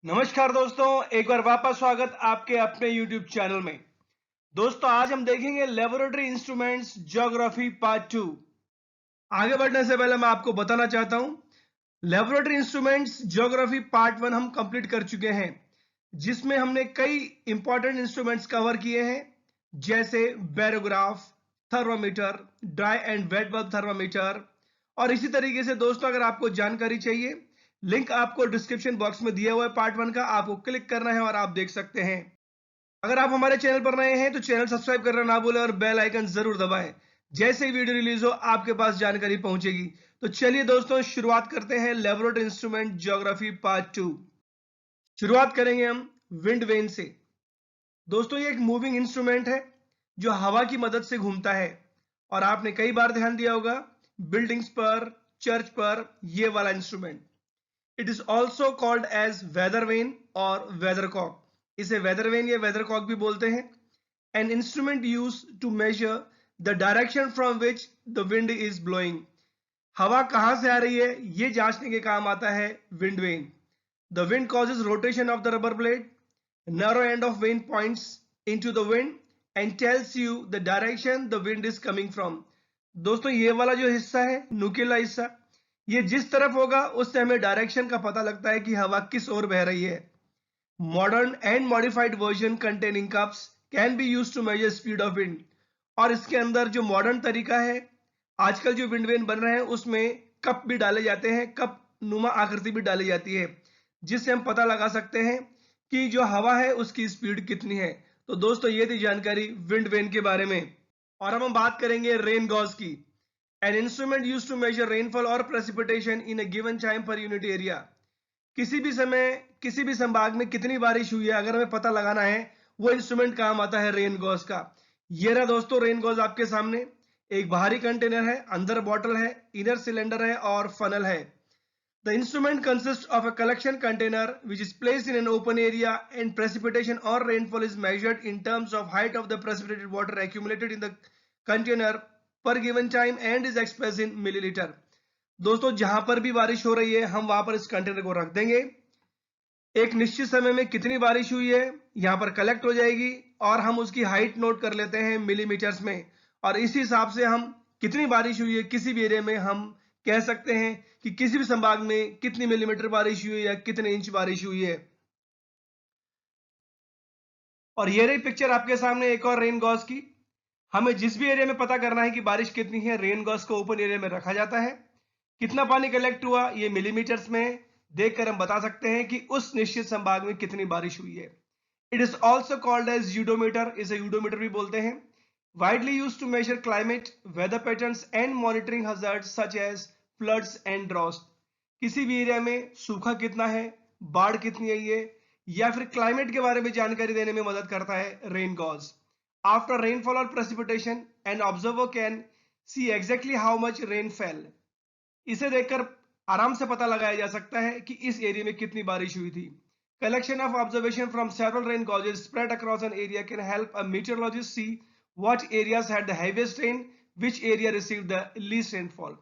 नमस्कार दोस्तों, एक बार वापस स्वागत आपके अपने YouTube चैनल में। दोस्तों आज हम देखेंगे लेबोरेटरी इंस्ट्रूमेंट्स ज्योग्राफी पार्ट 2। आगे बढ़ने से पहले मैं आपको बताना चाहता हूं, लेबोरेटरी इंस्ट्रूमेंट्स ज्योग्राफी पार्ट 1 हम कंप्लीट कर चुके हैं, जिसमें हमने कई इंपॉर्टेंट इंस्ट्रूमेंट्स कवर किए हैं, जैसे barograph, thermometer, dry and wet bulb thermometer. और इसी तरीके से दोस्तों अगर आपको जानकारी चाहिए, लिंक आपको डिस्क्रिप्शन बॉक्स में दिया हुआ है पार्ट 1 का, आपको क्लिक करना है और आप देख सकते हैं। अगर आप हमारे चैनल पर नए हैं तो चैनल सब्सक्राइब करना ना भूलें और बेल आइकन जरूर दबाएं। जैसे ही वीडियो रिलीज हो आपके पास जानकारी पहुंचेगी। तो चलिए दोस्तों शुरुआत करते हैं लेबोरेटरी इंस्ट्रूमेंट ज्योग्राफी पार्ट 2। शुरुआत करेंगे हम विंड वेन से। दोस्तों ये एक मूविंग इंस्ट्रूमेंट है जो हवा की मदद से घूमता है, और आपने कई बार ध्यान दिया होगा बिल्डिंग्स पर, चर्च पर, ये वाला instrument. It is also called as weather vane और वेदर कॉक। इसे वेदर वेन या वेदर कॉक भी बोलते हैं। An instrument use to measure the direction from which the wind is blowing. हवा कहां से आ रही है ये जांचने के काम आता है wind vane. The wind causes rotation of the rubber blade, narrow end of vane points into the wind and tells you the direction the wind is coming from। दोस्तों ये वाला जो हिस्सा है, नुकीला हिस्सा, ये जिस तरफ होगा उससे हमें डायरेक्शन का पता लगता है कि हवा किस ओर बह रही है। Modern and modified version containing cups can be use to measure speed of wind. और इसके अंदर जो मॉडर्न तरीका है, आजकल जो विंड वेन बन रहे हैं उसमें कप भी डाले जाते हैं, कप नुमा आकृति भी डाली जाती है, जिससे हम पता लगा सकते हैं कि जो हवा है उसकी स्पीड कितनी है। तो दोस्तों ये थी जानकारी विंड वेन के बारे में। और अब हम बात करेंगे रेन गॉज की। An instrument use to measure rainfall और precipitation in a given time per unit area. किसी भी समय किसी भी संभाग में कितनी बारिश हुई है अगर हमें पता लगाना है, वो इंस्ट्रूमेंट काम आता है रेन गॉज का। ये रहा दोस्तों रेन गॉज आपके सामने। एक बाहरी कंटेनर है, अंदर बॉटल है, इनर सिलेंडर है और फनल है। The instrument consists of a collection container which is placed in an open area, and precipitation or rainfall is measured in terms of height of the precipitated water accumulated in the container per given time and is expressed in milliliter। दोस्तों जहां पर भी बारिश हो रही है हम वहां पर इस कंटेनर को रख देंगे। एक निश्चित समय में कितनी बारिश हुई है यहां पर कलेक्ट हो जाएगी और हम उसकी हाइट नोट कर लेते हैं मिलीमीटर्स में, और इसी हिसाब से हम कितनी बारिश हुई है किसी भी एरिया में हम कह सकते हैं कि किसी भी संभाग में कितनी मिलीमीटर बारिश हुई है या कितने इंच बारिश हुई है। और ये रही पिक्चर आपके सामने एक और रेन गॉज की। हमें जिस भी एरिया में पता करना है कि बारिश कितनी है, रेन गॉज को ओपन एरिया में रखा जाता है। कितना पानी कलेक्ट हुआ ये मिलीमीटर्स में देखकर हम बता सकते हैं कि उस निश्चित संभाग में कितनी बारिश हुई है। It is also called as udometer, इसे यूडोमीटर भी बोलते हैं। Widely use to measure climate, weather patterns and monitoring hazards such as floods and drought. किसी भी एरिया में सूखा कितना है, बाढ़ कितनी आई है, या फिर क्लाइमेट के बारे में जानकारी देने में मदद करता है रेन गॉज। आफ्टर रेनफॉल और precipitation an observer can see exactly how much rain fail. इसे देखकर आराम से पता लगाया जा सकता है कि इस एरिया में कितनी बारिश हुई थी। Collection of observation from several rain gauges spread across an area can help a meteorologist see what areas had the heaviest rain, which area received the least rainfall.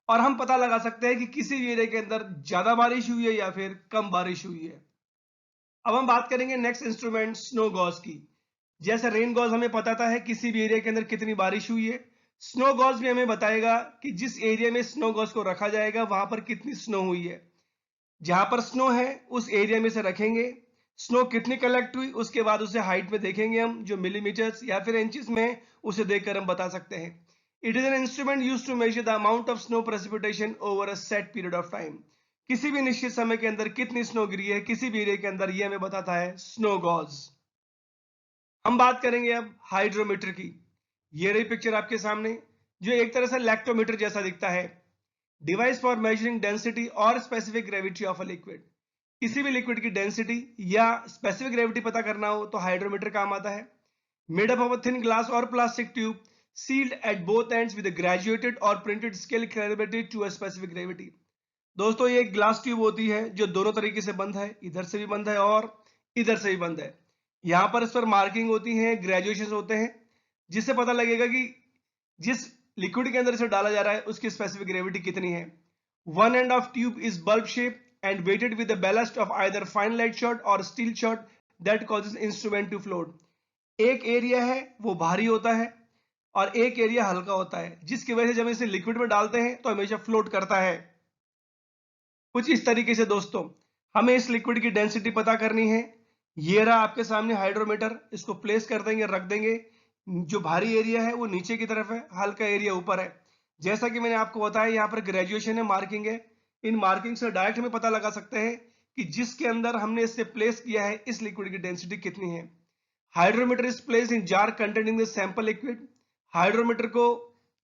और हम पता लगा सकते हैं कि किसी भी एरिया के अंदर ज्यादा बारिश हुई है या फिर कम बारिश हुई है। अब हम बात करेंगे नेक्स्ट इंस्ट्रूमेंट स्नो गॉज की। जैसे रेन गॉज हमें बताता है किसी भी एरिया के अंदर कितनी बारिश हुई है, स्नो गॉज भी हमें बताएगा कि जिस एरिया में स्नो गॉज को रखा जाएगा वहां पर कितनी स्नो हुई है। जहां पर स्नो है उस एरिया में से रखेंगे, स्नो कितनी कलेक्ट हुई उसके बाद उसे हाइट में देखेंगे हम, जो मिलीमीटर्स या फिर इंचेस में, उसे देखकर हम बता सकते हैं। It is an instrument use to measure the amount of snow precipitation over a set period of time. किसी भी निश्चित समय के अंदर कितनी स्नो गिरी है किसी भी एरिया के अंदर, ये हमें बताता है स्नो गॉज। हम बात करेंगे अब हाइड्रोमीटर की। ये रही पिक्चर आपके सामने, जो एक तरह से लैक्टोमीटर जैसा दिखता है। डिवाइस फॉर मेजरिंग डेंसिटी और specific gravity of a liquid. किसी भी लिक्विड की डेंसिटी या स्पेसिफिक ग्रेविटी पता करना हो तो हाइड्रोमीटर काम आता है। Made up of a thin glass और plastic tube sealed at both ends with graduated और printed scale calibrated to a specific gravity. दोस्तों ये एक ग्लास ट्यूब होती है जो दोनों तरीके से बंद है, इधर से भी बंद है और इधर से भी बंद है। यहां पर इस पर मार्किंग होती है, ग्रेजुएशन होते हैं, जिससे पता लगेगा कि जिस लिक्विड के अंदर इसे डाला जा रहा है उसकी स्पेसिफिक ग्रेविटी कितनी है। One end of tube is bulb shape and weighted with the ballast of either fine lead shot or steel shot that causes instrument to float. एक एरिया है वो भारी होता है और एक एरिया हल्का होता है, जिसकी वजह से जब इसे लिक्विड में डालते हैं तो हमेशा फ्लोट करता है। कुछ इस तरीके से दोस्तों हमें इस लिक्विड की डेंसिटी पता करनी है। ये रहा आपके सामने हाइड्रोमीटर, इसको प्लेस कर देंगे, रख देंगे। जो भारी एरिया है वो नीचे की तरफ है, हल्का एरिया ऊपर है। जैसा कि मैंने आपको बताया यहाँ पर ग्रेजुएशन है, मार्किंग है। इन मार्किंग से डायरेक्ट हमें पता लगा सकते हैं कि जिसके अंदर हमने इससे प्लेस किया है इस लिक्विड की डेंसिटी कितनी है। Hydrometer is place in jar containing the sample liquid. Hydrometer को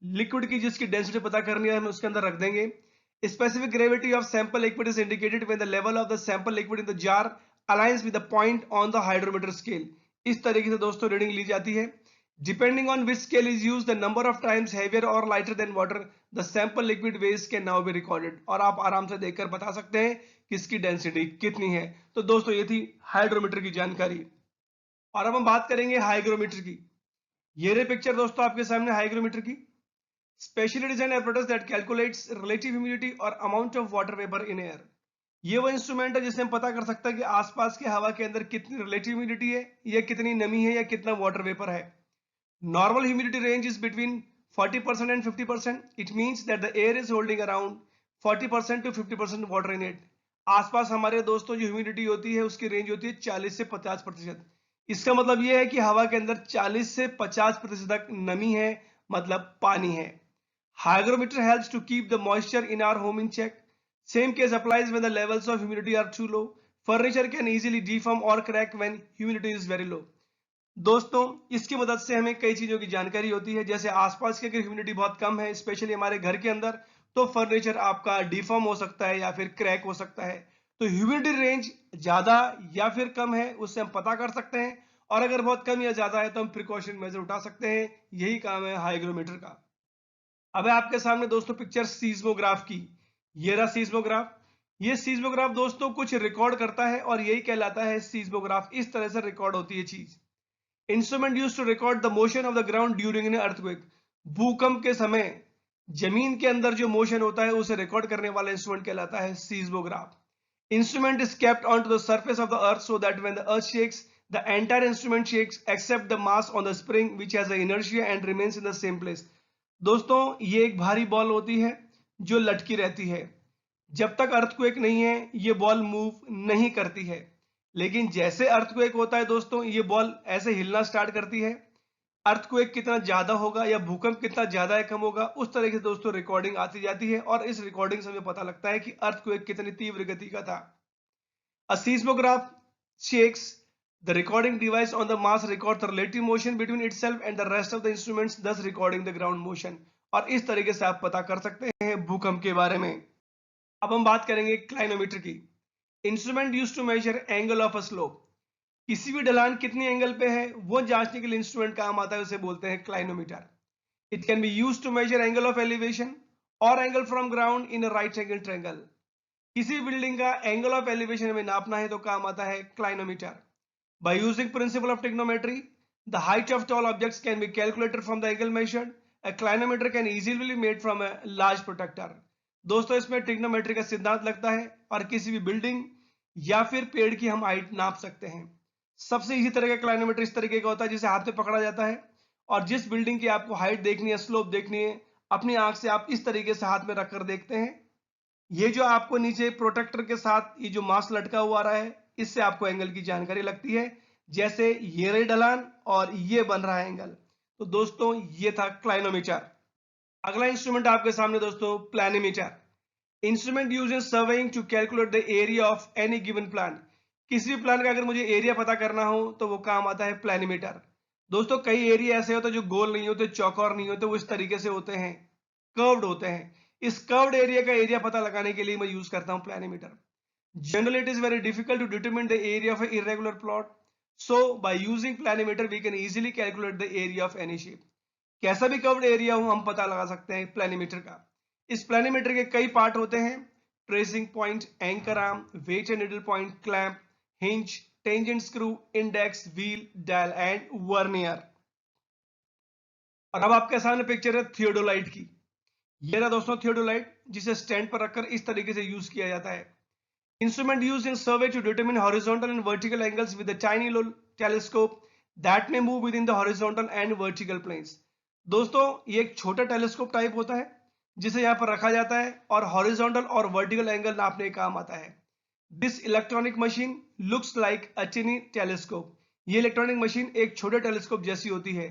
लिक्विड की जिसकी डेंसिटी पता करनी है हम उसके अंदर रख देंगे। Specific gravity of sample liquid is indicated when the level of the sample liquid in the jar aligns with the point on the hydrometer scale. इस तरीके से दोस्तों रीडिंग ली जाती है। Depending on which scale is used, the number of times heavier or lighter than water the sample liquid weighs can now be recorded. और आप आराम से देखकर बता सकते हैं कि इसकी डेंसिटी कितनी है। तो दोस्तों ये थी हाइड्रोमीटर की जानकारी। और अब हम बात करेंगे हाइग्रोमीटर की। ये रही पिक्चर दोस्तों आपके सामने हाइग्रोमीटर की। Specially designed apparatus that calculates relative humidity or amount of water vapor in air. ये वो इंस्ट्रूमेंट है जिससे हम पता कर सकते हैं कि आसपास की हवा के अंदर कितनी रिलेटिव ह्यूमिडिटी है या कितनी नमी है या कितना वाटर वेपर है। Normal humidity range is between 40% and 50%. It means that the air is holding around 40% to 50% water in it. आसपास हमारे दोस्तों जो ह्यूमिडिटी होती है उसकी रेंज होती है 40 से 50%। इसका मतलब यह है कि हवा के अंदर 40 से 50% तक नमी है, मतलब पानी है। Hygrometer helps to keep the moisture in our home in check. Same case applies when the levels of humidity are too low. Furniture can easily deform or crack when humidity is very low. दोस्तों इसकी मदद से हमें कई चीजों की जानकारी होती है। जैसे आसपास की अगर ह्यूमिडिटी बहुत कम है, स्पेशली हमारे घर के अंदर, तो फर्नीचर आपका डिफॉर्म हो सकता है या फिर क्रैक हो सकता है। तो ह्यूमिडिटी रेंज ज्यादा या फिर कम है उससे हम पता कर सकते हैं, और अगर बहुत कम या ज्यादा है तो हम प्रिकॉशन मेजर उठा सकते हैं। यही काम है हाइग्रोमीटर का। अब है आपके सामने दोस्तों पिक्चर सीस्मोग्राफ की। ये रहा सीस्मोग्राफ। ये सीस्मोग्राफ दोस्तों कुछ रिकॉर्ड करता है और यही कहलाता है सीस्मोग्राफ। इस तरह से रिकॉर्ड होती है चीज। Instrument used to record the motion of the ground during an earthquake. भूकंप के समय जमीन के अंदर जो मोशन होता है उसे रिकॉर्ड करने वाला इंस्ट्रूमेंट कहलाता है seismograph. Instrument is kept on to the surface of the earth so that when the earth shakes the entire instrument shakes except the mass on the spring which has a inertia and remains in the same place. दोस्तों ये एक भारी ball होती है जो लटकी रहती है। जब तक अर्थक्वेक नहीं है ये बॉल मूव नहीं करती है, लेकिन जैसे अर्थक्वेक होता है दोस्तों ये बॉल ऐसे हिलना स्टार्ट करती है। अर्थक्वेक कितना ज्यादा होगा या भूकंप कितना ज्यादा कम होगा उस तरीके से दोस्तों रिकॉर्डिंग आती जाती है, और इस रिकॉर्डिंग से हमें पता लगता है कि अर्थक्वेक कितनी तीव्र गति का था। A seismograph shakes the recording device on the mass records the relative motion between itself and the rest of the instruments, thus recording the ground motion. और इस तरीके से आप पता कर सकते हैं भूकंप के बारे में। अब हम बात करेंगे क्लाइनोमीटर की। Instrument use to measure angle of a slope. किसी भी ढलान कितनी एंगल पे है वो जांचने के लिए इंस्ट्रूमेंट काम आता है, उसे बोलते हैं clinometer. It can be use to measure angle of elevation और angle from ground in a right angle triangle. किसी बिल्डिंग का एंगल ऑफ एलिवेशन हमें नापना है तो काम आता है clinometer. By using principle of trigonometry the height of tall objects can be calculated from the angle measured. A clinometer can easily be made from a large protractor. दोस्तों इसमें trigonometry का सिद्धांत लगता है और किसी भी बिल्डिंग या फिर पेड़ की हम हाइट नाप सकते हैं। सबसे इसी तरह का क्लाइनोमीटर इस तरीके का होता है जिसे हाथ में पकड़ा जाता है, और जिस बिल्डिंग की आपको हाइट देखनी है, स्लोप देखनी है, अपनी आंख से आप इस तरीके से हाथ में रखकर देखते हैं। ये जो आपको नीचे प्रोटेक्टर के साथ ये जो मास्क लटका हुआ रहा है इससे आपको एंगल की जानकारी लगती है। जैसे ये रही ढलान और ये बन रहा है एंगल। तो दोस्तों ये था क्लाइनोमीटर। अगला इंस्ट्रूमेंट आपके सामने दोस्तों planimeter. Instrument use in surveying to calculate the area of any given plan. किसी भी प्लान का अगर मुझे एरिया पता करना हो तो वो काम आता है प्लानिमीटर। दोस्तों कई एरिया ऐसे होते हैं जो गोल नहीं होते, चौकोर नहीं होते, वो इस तरीके से होते हैं, कर्व्ड होते हैं। इस कर्व्ड एरिया का एरिया पता लगाने के लिए मैं यूज करता हूं planimeter. Generally it is very difficult to determine the area of a irregular plot, so by using planimeter we can easily calculate the area of any shape. कैसा भी कर्व्ड एरिया हो हम पता लगा सकते हैं प्लानिमीटर का। इस प्लानिमीटर के कई पार्ट होते हैं: tracing point, anchor arm, weight and needle point, clamp, hinge, tangent screw, index, wheel, dial and vernier. और अब आपके सामने पिक्चर है थियोडोलाइट की। ये रहा दोस्तों थियोडोलाइट, जिसे स्टैंड पर रखकर इस तरीके से यूज किया जाता है। Instrument used in survey to determine horizontal and vertical angles with a tiny little telescope that may move within the horizontal and vertical planes. दोस्तों ये एक छोटा टेलीस्कोप टाइप होता है जिसे यहाँ पर रखा जाता है और हॉरिजॉन्टल और वर्टिकल एंगल नापने का काम आता है. This electronic machine looks like a tiny telescope. ये इलेक्ट्रॉनिक मशीन एक छोटे टेलीस्कोप जैसी होती है.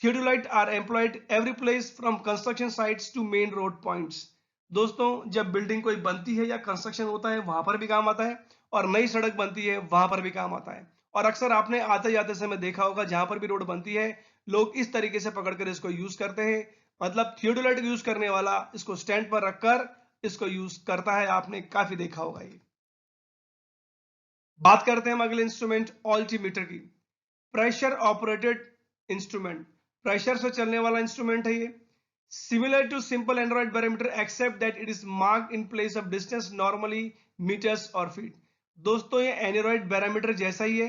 Theodolite are employed every place from construction sites to main road points. दोस्तों जब बिल्डिंग कोई बनती है या कंस्ट्रक्शन होता है वहां पर भी काम आता है और नई सड़क बनती है वहां पर भी काम आता है. और अक्सर आपने आते जाते समय देखा होगा जहां पर भी रोड बनती है लोग इस तरीके से पकड़कर इसको यूज करते हैं. मतलब थियोडोलाइट यूज करने वाला इसको स्टैंड पर रखकर इसको यूज करता है. आपने काफी देखा होगा. ये बात करते हैं हम अगले इंस्ट्रूमेंट ऑल्टीमीटर की. Pressure operated instrument. प्रेशर से चलने वाला इंस्ट्रूमेंट है ये. Similar to simple aneroid barometer except that it is marked in place of distance normally meters or feet. दोस्तों ये एनेरॉइड बैरोमीटर जैसा ही है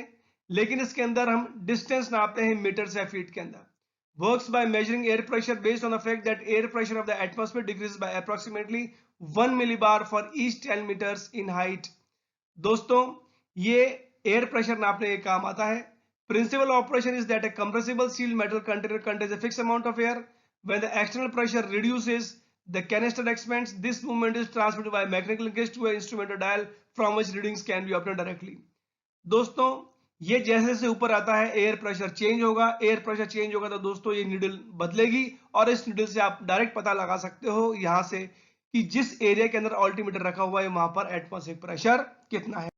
लेकिन इसके अंदर हम डिस्टेंस नापते हैं मीटर्स या फीट के अंदर. Works by measuring air pressure based on the fact that air pressure of the atmosphere decreases by approximately 1 millibar for each 10 meters in height. दोस्तों ये एयर प्रेशर नापने का काम आता है. Principal operation is that a compressible sealed metal container contains a fixed amount of air. When the external pressure reduces, the canister expands. This movement is transmitted by mechanical linkage to an instrument dial from which readings can be obtained directly. दोस्तों ये जैसे जैसे ऊपर आता है air pressure change होगा. Air pressure change होगा तो दोस्तों ये नीडल बदलेगी और इस नीडल से आप डायरेक्ट पता लगा सकते हो यहां से कि जिस एरिया के अंदर ऑल्टीमीटर रखा हुआ है वहां पर एटमॉस्फेरिक प्रेशर कितना है.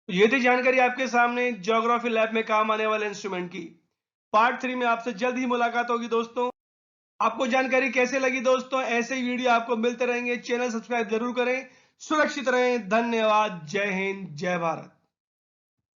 ये थी जानकारी आपके सामने ज्योग्राफी लैब में काम आने वाले इंस्ट्रूमेंट की. पार्ट 3 में आपसे जल्द ही मुलाकात होगी. दोस्तों आपको जानकारी कैसे लगी दोस्तों? ऐसे ही वीडियो आपको मिलते रहेंगे. चैनल सब्सक्राइब जरूर करें. सुरक्षित रहें. धन्यवाद. जय हिंद. जय भारत.